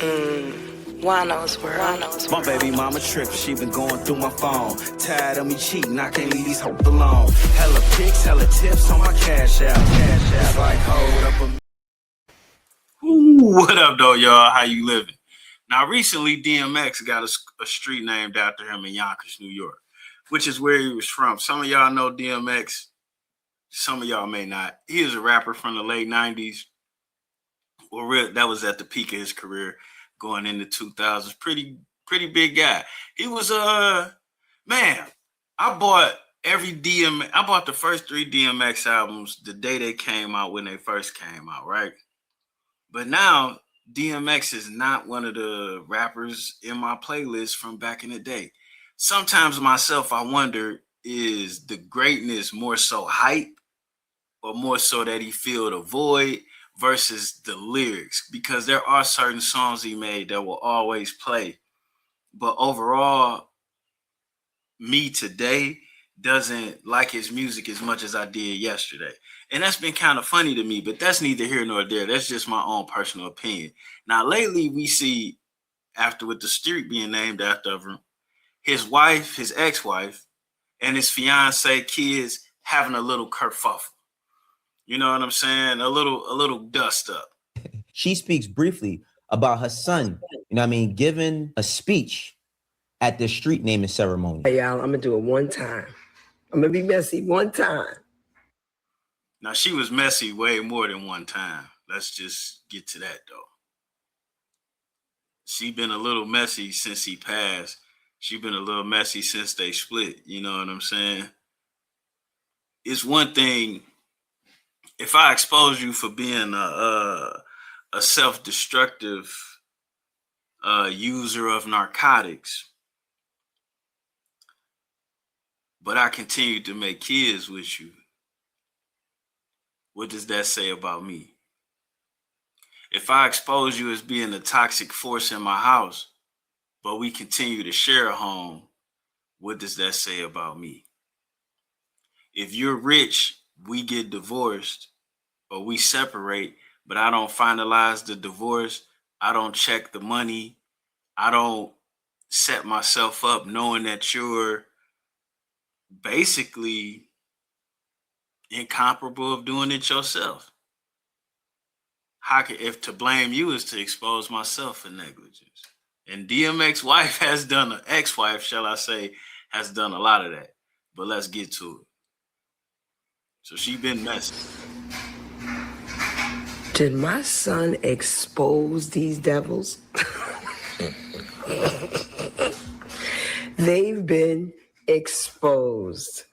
Juan-o's world. My baby mama trippin', she been going through my phone. Tired of me cheating, I can't leave these hoes alone. Hella pics, hella tips on my cash out. It's like, hold up What up, though, y'all? How you living? Now, recently, DMX got a street named after him in Yonkers, New York, which is where he was from. Some of y'all know DMX. Some of y'all may not. He is a rapper from the late 90s. Well, that was at the peak of his career going into 2000s. Pretty big guy. He was, man, I bought the first 3 DMX albums the day they came out when they first came out, right? But now DMX is not one of the rappers in my playlist from back in the day. Sometimes myself, I wonder, is the greatness more so hype or more so that he filled a void versus the lyrics? Because there are certain songs he made that will always play. But overall, me today doesn't like his music as much as I did yesterday. And that's been kind of funny to me, but that's neither here nor there. That's just my own personal opinion. Now, lately we see, after with the street being named after him, his wife, his ex-wife, and his fiance, kids having a little kerfuffle. You know what I'm saying? A little dust up. She speaks briefly about her son, giving a speech at the street naming ceremony. Hey, y'all, I'm gonna do it one time. I'm gonna be messy one time. Now, she was messy way more than one time. Let's just get to that, though. She been a little messy since he passed. She been a little messy since they split. You know what I'm saying? It's one thing if I expose you for being a self-destructive user of narcotics, but I continue to make kids with you. What does that say about me? If I expose you as being a toxic force in my house, but we continue to share a home, what does that say about me? If you're rich, we get divorced or we separate, but I don't finalize the divorce, I don't check the money, I don't set myself up knowing that you're basically incomparable of doing it yourself. If to blame you is to expose myself for negligence. And DMX wife has done, ex-wife, shall I say, has done a lot of that. But let's get to it. So she been messy. Did my son expose these devils? They've been exposed.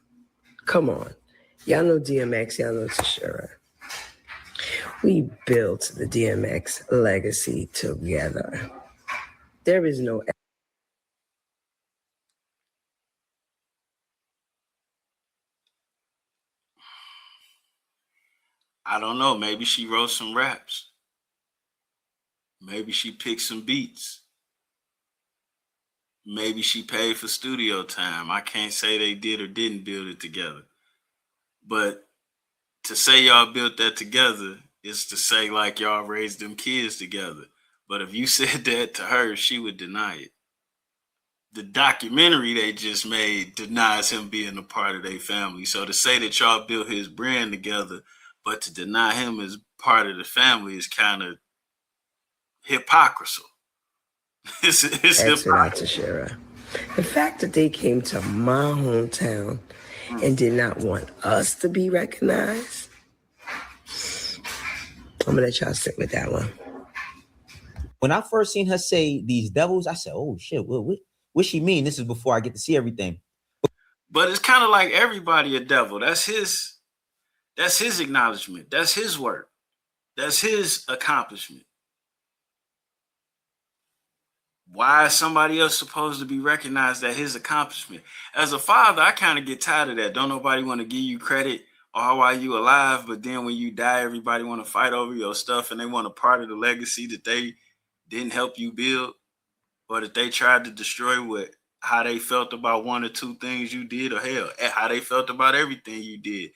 Come on. Y'all know DMX, y'all know Tashira. We built the DMX legacy together. There is no... I don't know. Maybe she wrote some raps. Maybe she picked some beats. Maybe she paid for studio time. I can't say they did or didn't build it together. But to say y'all built that together is to say like y'all raised them kids together. But if you said that to her, she would deny it. The documentary they just made denies him being a part of their family. So to say that y'all built his brand together, but to deny him as part of the family is kind of hypocrisy. It's Tashira. The fact that they came to my hometown and did not want us to be recognized, I'm gonna let y'all sit with that one. When I first seen her say these devils, I said, oh shit, what she mean? This is before I get to see everything. But it's kind of like everybody a devil. That's his acknowledgement. That's his work. That's his accomplishment. Why is somebody else supposed to be recognized at his accomplishment? As a father, I kind of get tired of that. Don't nobody want to give you credit all while you alive, but then when you die, everybody want to fight over your stuff and they want a part of the legacy that they didn't help you build or that they tried to destroy with how they felt about one or two things you did, or hell, how they felt about everything you did.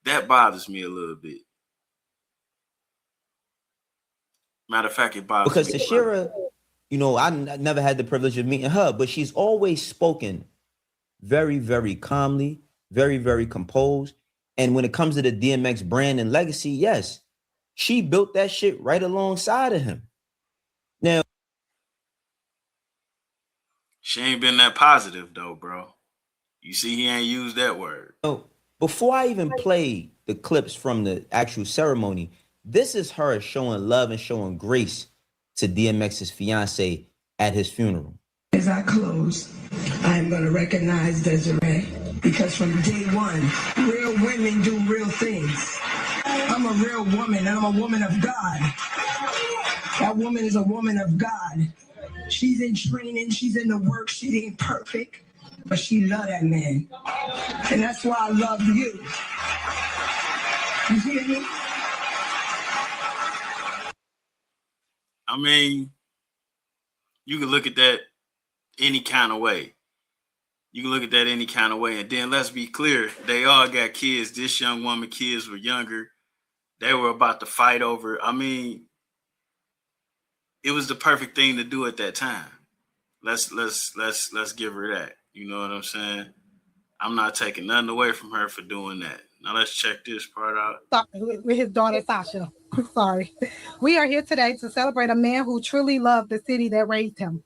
That bothers me a little bit. Matter of fact, it bothers because me. Tashira you know, I never had the privilege of meeting her, but she's always spoken very, very calmly, very, very composed. And when it comes to the DMX brand and legacy, yes, she built that shit right alongside of him. Now, she ain't been that positive though, bro. You see, he ain't used that word. Before I even play the clips from the actual ceremony, this is her showing love and showing grace to DMX's fiance at his funeral. As I close, I am going to recognize Desiree because from day one, real women do real things. I'm a real woman and I'm a woman of God. That woman is a woman of God. She's in training, she's in the work, she ain't perfect, but she love that man. And that's why I love you. You hear me? I mean, you can look at that any kind of way. You can look at that any kind of way. And then let's be clear, they all got kids. This young woman, kids were younger. They were about to fight over. I mean, it was the perfect thing to do at that time. Let's give her that. You know what I'm saying? I'm not taking nothing away from her for doing that. Now let's check this part out. With his daughter, Sasha. I'm sorry. We are here today to celebrate a man who truly loved the city that raised him.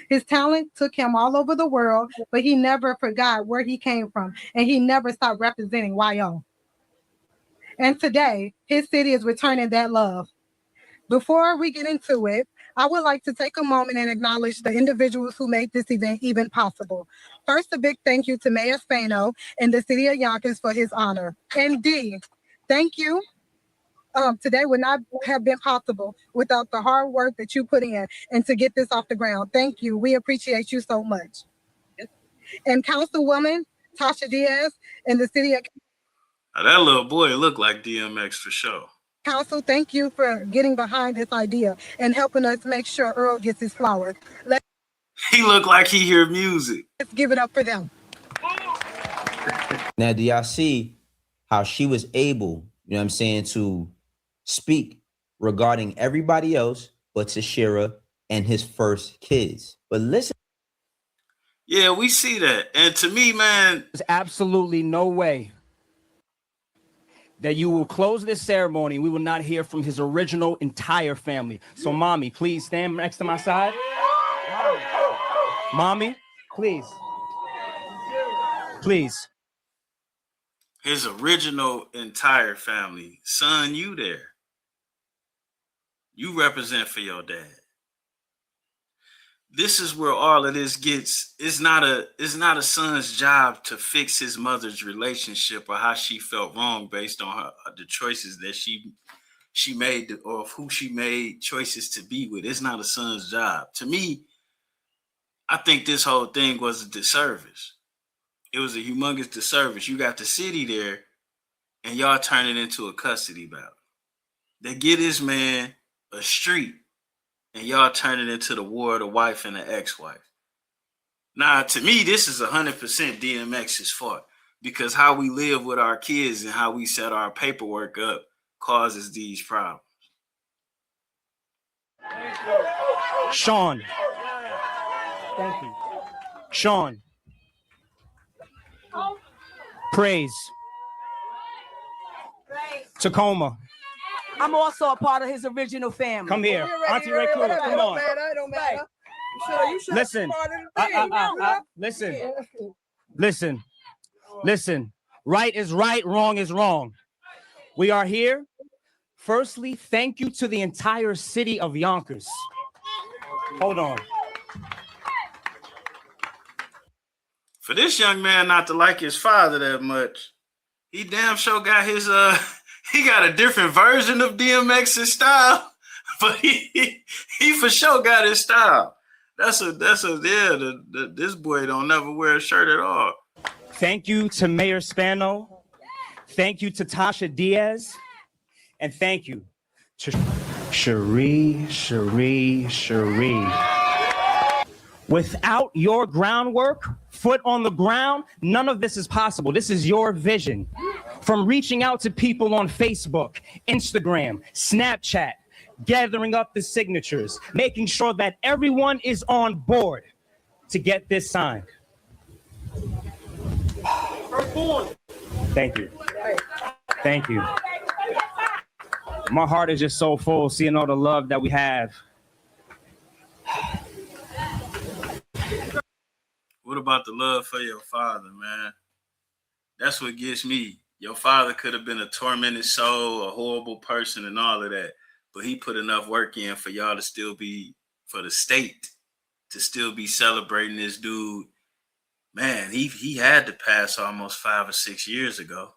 His talent took him all over the world, but he never forgot where he came from, and he never stopped representing Juan-o. And today, his city is returning that love. Before we get into it, I would like to take a moment and acknowledge the individuals who made this event even possible. First, a big thank you to Mayor Juan-o and the city of Yonkers for his honor. And D, thank you. Today would not have been possible without the hard work that you put in and to get this off the ground. Thank you. We appreciate you so much. And Councilwoman Tasha Diaz and the city of... Now, that little boy looked like DMX for sure. Council, thank you for getting behind this idea and helping us make sure Earl gets his flowers. He looked like he hear music. Let's give it up for them. Now, do y'all see how she was able, you know what I'm saying, to speak regarding everybody else but Tashira and his first kids? But listen. Yeah, we see that. And to me, man, there's absolutely no way that you will close this ceremony. We will not hear from his original entire family. So, mommy, please stand next to my side. Mommy, please. Please. His original entire family. Son, you there. You represent for your dad. This is where all of this gets. It's not a son's job to fix his mother's relationship or how she felt wrong based on the choices that she made or of who she made choices to be with. It's not a son's job. To me, I think this whole thing was a disservice. It was a humongous disservice. You got the city there and y'all turn it into a custody battle. They get this man a street and y'all turn it into the war of the wife and the ex-wife. Now, to me, this is 100% DMX's fault because how we live with our kids and how we set our paperwork up causes these problems. Sean. Thank you. Sean. Praise. Tacoma. I'm also a part of his original family. Come here. Auntie Ray Cruz, come on. Don't matter. Listen. Listen. Right is right, wrong is wrong. We are here. Firstly, thank you to the entire city of Yonkers. Hold on. For this young man not to like his father that much, he damn sure got his he got a different version of DMX's style, but he for sure got his style. This boy don't never wear a shirt at all. Thank you to Mayor Juan-o. Thank you to Tasha Diaz. And thank you to Cherie. Without your groundwork, foot on the ground, none of this is possible. This is your vision. From reaching out to people on Facebook, Instagram, Snapchat, gathering up the signatures, making sure that everyone is on board to get this signed. Thank you. Thank you. My heart is just so full seeing all the love that we have. What about the love for your father, man? That's what gets me. Your father could have been a tormented soul, a horrible person, and all of that. But he put enough work in for y'all to still be, for the state to still be celebrating this dude. Man, he had to pass almost 5 or 6 years ago.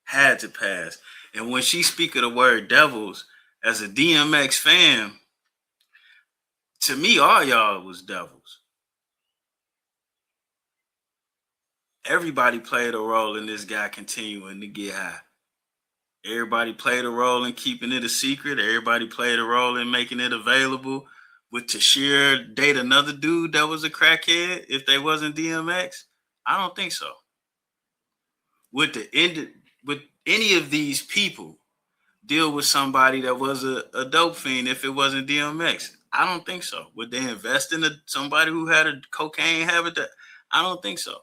Had to pass. And when she speak of the word devils, as a DMX fan, to me, all y'all was devils. Everybody played a role in this guy continuing to get high. Everybody played a role in keeping it a secret. Everybody played a role in making it available. Would Tashir date another dude that was a crackhead if they wasn't DMX? I don't think so. Would any of these people deal with somebody that was a dope fiend if it wasn't DMX? I don't think so. Would they invest in somebody who had a cocaine habit? I don't think so.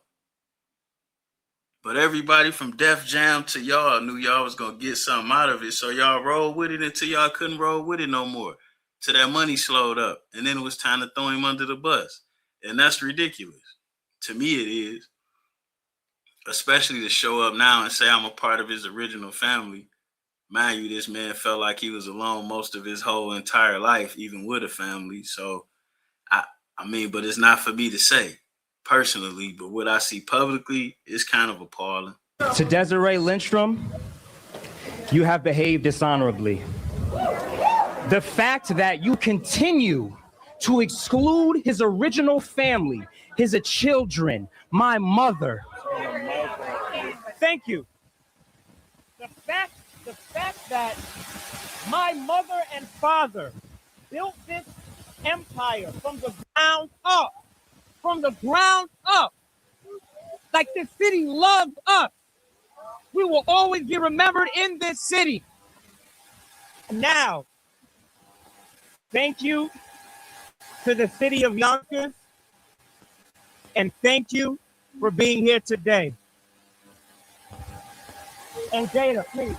But everybody from Def Jam to y'all knew y'all was going to get something out of it. So y'all rolled with it until y'all couldn't roll with it no more. Till that money slowed up. And then it was time to throw him under the bus. And that's ridiculous. To me, it is. Especially to show up now and say I'm a part of his original family. Mind you, this man felt like he was alone most of his whole entire life, even with a family. So, but it's not for me to say personally, but what I see publicly is kind of appalling. To Desiree Lindstrom, you have behaved dishonorably. The fact that you continue to exclude his original family, his children, my mother. Thank you. The fact that my mother and father built this empire from the ground up. Like this city loved us. We will always be remembered in this city. Now, thank you to the city of Yonkers, and thank you for being here today. And Jada, please.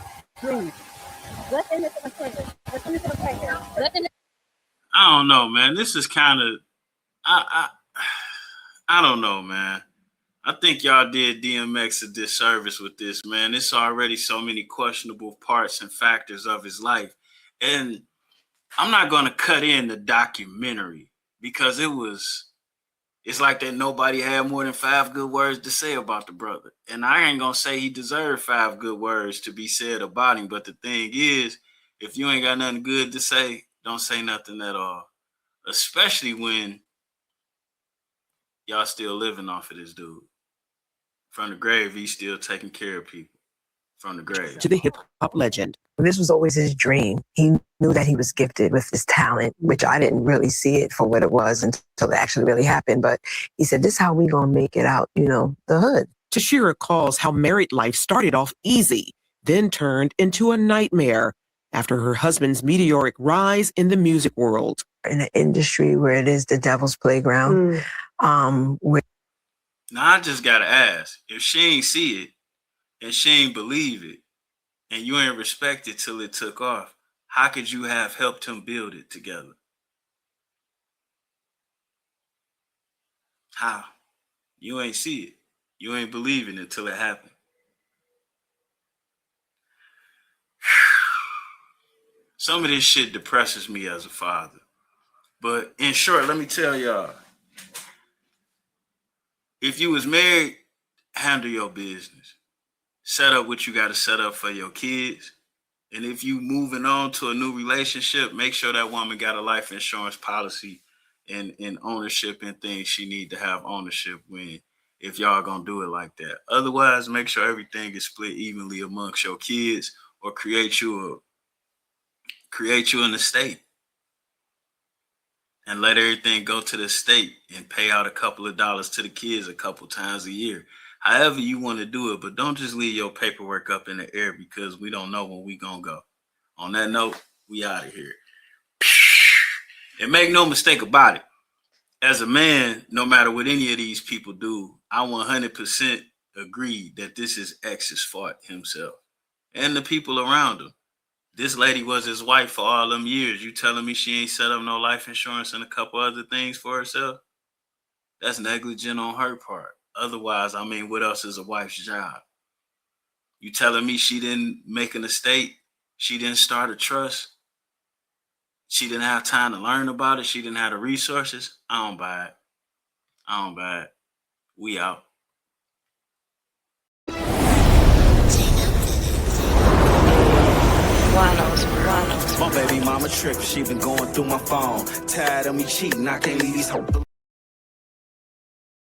I don't know, man. This is kind of, I don't know, man. I think y'all did DMX a disservice with this, man. It's already so many questionable parts and factors of his life. And I'm not going to cut in the documentary because it's like that nobody had more than 5 good words to say about the brother. And I ain't going to say he deserved 5 good words to be said about him. But the thing is, if you ain't got nothing good to say, don't say nothing at all. Especially when y'all still living off of this dude. From the grave, he's still taking care of people. From the grave. To the hip-hop legend. This was always his dream. He knew that he was gifted with this talent, which I didn't really see it for what it was until it actually really happened. But he said, this is how we gonna make it out, the hood. Tashir recalls how married life started off easy, then turned into a nightmare after her husband's meteoric rise in the music world. In an industry where it is the devil's playground, where now I just gotta ask, if she ain't see it and she ain't believe it and you ain't respect it till it took off, how could you have helped him build it together? How? You ain't see it. You ain't believing it until it happened. Some of this shit depresses me as a father. But in short, let me tell y'all, if you was married, handle your business. Set up what you got to set up for your kids. And if you moving on to a new relationship, make sure that woman got a life insurance policy and ownership in things she need to have ownership when, if y'all gonna do it like that. Otherwise, make sure everything is split evenly amongst your kids or create you an estate. And let everything go to the state and pay out a couple of dollars to the kids a couple times a year. However you want to do it, but don't just leave your paperwork up in the air because we don't know when we gonna go. On that note, we out of here. And make no mistake about it. As a man, no matter what any of these people do, I 100% agree that this is X's fault himself and the people around him. This lady was his wife for all them years. You telling me she ain't set up no life insurance and a couple other things for herself? That's negligent on her part. Otherwise, I mean, what else is a wife's job? You telling me she didn't make an estate? She didn't start a trust? She didn't have time to learn about it? She didn't have the resources? I don't buy it. I don't buy it. We out. My baby mama tripped, she been going through my phone. Tired of me cheating, I can't leave these hoes alone.